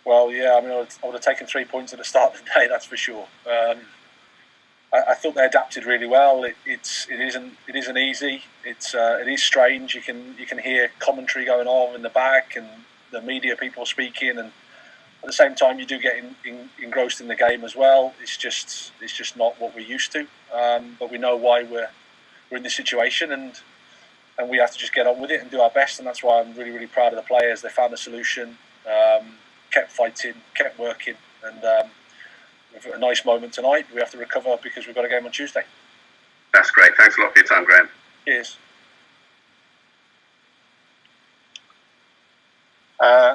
Well, yeah, I mean, I would have taken 3 points at the start of the day, that's for sure. I thought they adapted really well. It isn't easy. It is strange. You can hear commentary going on in the back and the media people speaking, and at the same time you do get engrossed in the game as well. It's just not what we're used to. But we know why we're in this situation, and we have to just get on with it and do our best. And that's why I'm really, really proud of the players. They found a solution, kept fighting, kept working, and we've got a nice moment tonight. We have to recover because we've got a game on Tuesday. That's great. Thanks a lot for your time, Graham. Cheers.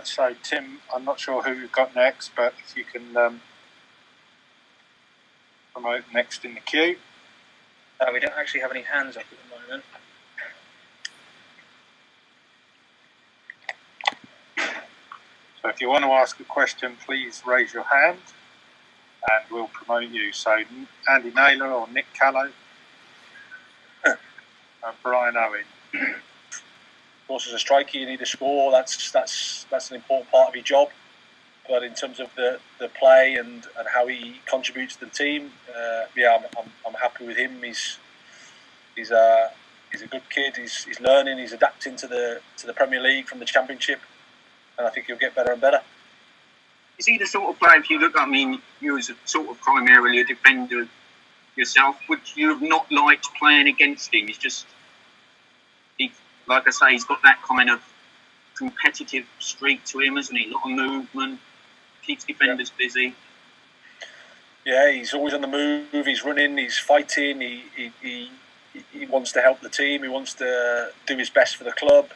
So, Tim, I'm not sure who we've got next, but if you can promote next in the queue. We don't actually have any hands up at the moment. So if you want to ask a question, please raise your hand and we'll promote you. So Andy Naylor or Nick Callow and Brian Owen. Of course, as a striker, you need to score. That's an important part of your job. But in terms of the play and how he contributes to the team, I'm happy with him. He's a good kid. He's learning. He's adapting to the Premier League from the Championship, and I think he'll get better and better. Is he the sort of player? If you look, I mean, you as a sort of primarily a defender yourself, would you have not liked playing against him? It's just, like I say, he's got that kind of competitive streak to him, hasn't he? A lot of movement, keeps defenders busy. Yeah, he's always on the move. He's running. He's fighting. He wants to help the team. He wants to do his best for the club,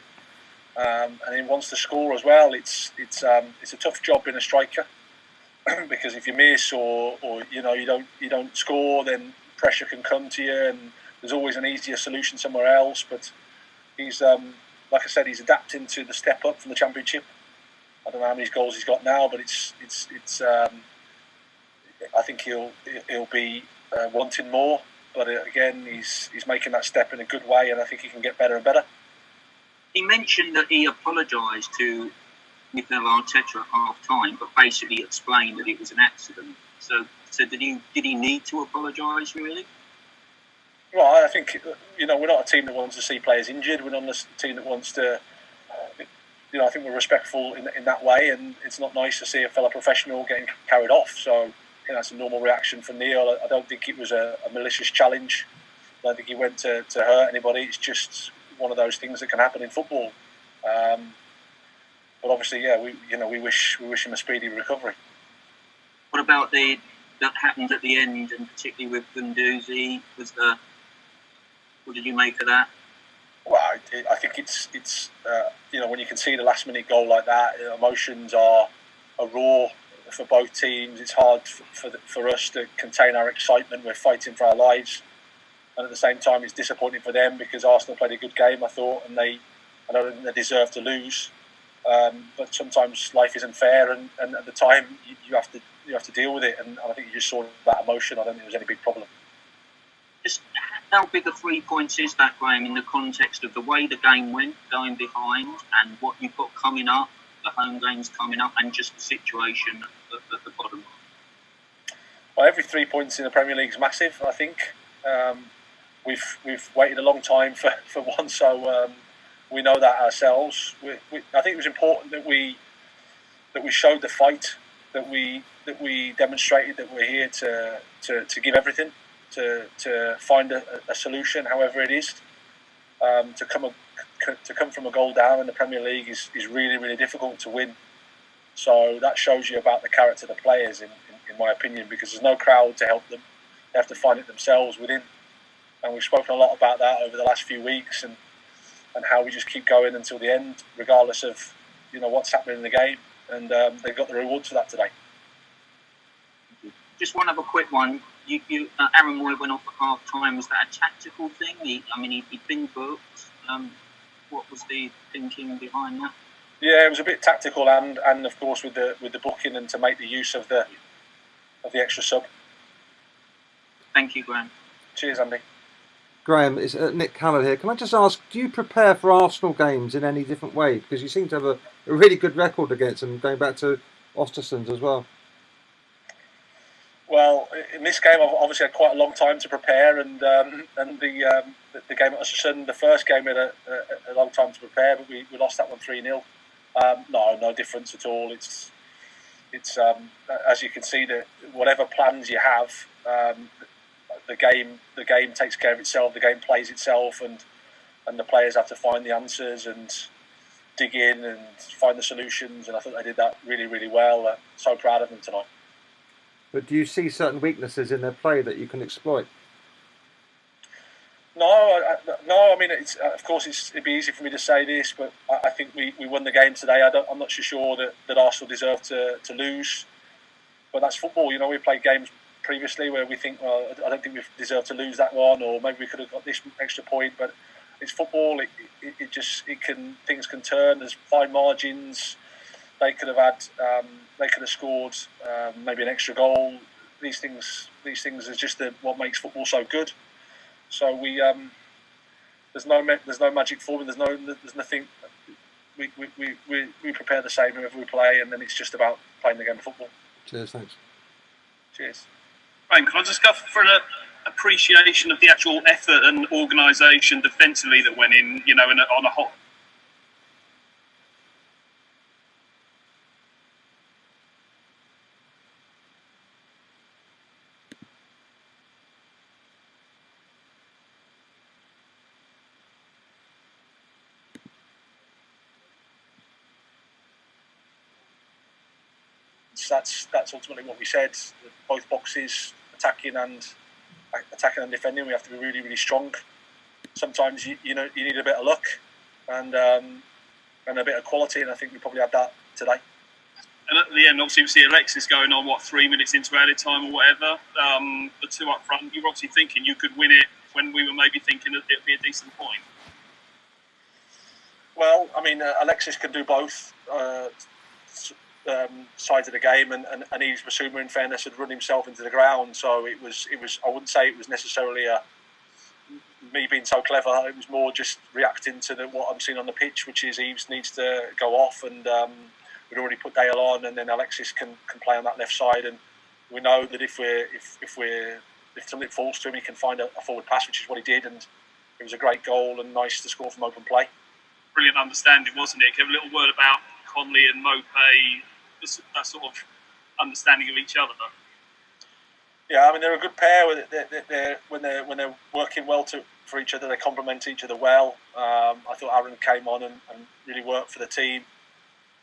and he wants to score as well. It's a tough job being a striker because if you miss or you don't score, then pressure can come to you, and there's always an easier solution somewhere else. But he's like I said, he's adapting to the step up from the Championship. I don't know how many goals he's got now, but it's I think he'll be wanting more. But again, he's making that step in a good way, and I think he can get better and better. He mentioned that he apologised to Mikel Arteta at half-time, but basically explained that it was an accident. So did he need to apologise, really? Well, I think, we're not a team that wants to see players injured. We're not a team that wants to, I think we're respectful in that way, and it's not nice to see a fellow professional getting carried off. So, that's a normal reaction from Neil. I don't think it was a malicious challenge. I don't think he went to hurt anybody. It's just one of those things that can happen in football. But obviously, we wish him a speedy recovery. What about that happened at the end, and particularly with Guendouzi? What did you make of that? Well, I think it's when you can see the last minute goal like that, emotions are raw for both teams. It's hard for us to contain our excitement. We're fighting for our lives, and at the same time, it's disappointing for them because Arsenal played a good game, I thought, and I don't think they deserve to lose. But sometimes life isn't fair, and at the time you have to deal with it. And I think you just saw that emotion. I don't think there was any big problem. Just how big a 3 points is that, Graham, in the context of the way the game went, going behind, and what you've got coming up, the home games coming up, and just the situation at the bottom? Well, every 3 points in the Premier League is massive, I think. We've waited a long time for one, so we know that ourselves. I think it was important that we showed the fight, that we demonstrated that we're here to give everything, to find a solution, however it is. To come from a goal down in the Premier League is really, really difficult to win. So that shows you about the character of the players, in my opinion, because there's no crowd to help them. They have to find it themselves within. And we've spoken a lot about that over the last few weeks, and how we just keep going until the end, regardless of what's happening in the game. And they got the rewards for that today. Just one other quick one. Aaron Moy went off at half time. Was that a tactical thing? He'd been booked. What was the thinking behind that? Yeah, it was a bit tactical, and of course with the booking, and to make the use of the extra sub. Thank you, Graham. Cheers, Andy. Graham, it's Nick Callow here. Can I just ask, do you prepare for Arsenal games in any different way? Because you seem to have a really good record against them, going back to Ostersund's as well? Well, in this game, I've obviously had quite a long time to prepare, and the game at Östersund, the first game, we had a long time to prepare, but we lost that one 3-0. No difference at all. It's as you can see, that whatever plans you have, the game takes care of itself. The game plays itself, and the players have to find the answers and dig in and find the solutions. And I think they did that really, really well. So proud of them tonight. But do you see certain weaknesses in their play that you can exploit? No. I mean, of course, it'd be easy for me to say this, but I think we won the game today. I'm not sure that Arsenal deserve to lose, but that's football. You know, we played games previously where we think, well, I don't think we deserve to lose that one, or maybe we could have got this extra point. But it's football. Things can turn. There's fine margins. They could have had. They could have scored maybe an extra goal. These things are just what makes football so good. So there's no magic formula. There's nothing. We prepare the same whoever we play, and then it's just about playing the game of football. Cheers, thanks. Cheers. Right, can I just go for an appreciation of the actual effort and organisation defensively that went in? You know, on a hot. That's ultimately what we said. Both boxes, attacking and defending, we have to be really, really strong. Sometimes you need a bit of luck and a bit of quality, and I think we probably had that today. And at the end, obviously, we see Alexis going on 3 minutes into added time or whatever. The two up front, you were obviously thinking you could win it when we were maybe thinking that it'd be a decent point. Well, I mean, Alexis can do both. Sides of the game, and Yves Bissouma, in fairness, had run himself into the ground. So it was. I wouldn't say it was necessarily me being so clever. It was more just reacting to what I'm seeing on the pitch, which is Yves needs to go off, and we'd already put Dale on, and then Alexis can play on that left side, and we know that if something falls to him, he can find a forward pass, which is what he did, and it was a great goal and nice to score from open play. Brilliant understanding, wasn't it? Give a little word about Conley and Mopé. That sort of understanding of each other. Yeah, I mean, they're a good pair. When they're working well for each other, they complement each other well. I thought Aaron came on and really worked for the team.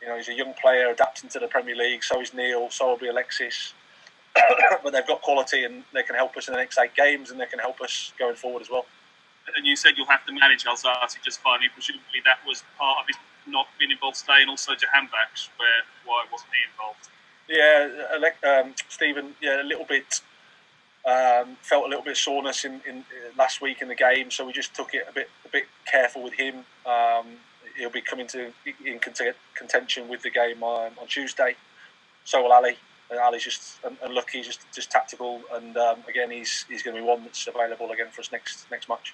You know, he's a young player adapting to the Premier League. So is Neil. So will be Alexis. But they've got quality, and they can help us in the next 8 games, and they can help us going forward as well. And you said you'll have to manage Alzati just finally. Presumably that was part of his not being involved today, and also Jahanbakhsh, why wasn't he involved? Yeah, Stephen. Yeah, a little bit. Felt a little bit of soreness in last week in the game, so we just took it a bit careful with him. He'll be coming in contention with the game on Tuesday. So will Ali. And Ali's just unlucky, just tactical, and again he's going to be one that's available again for us next match.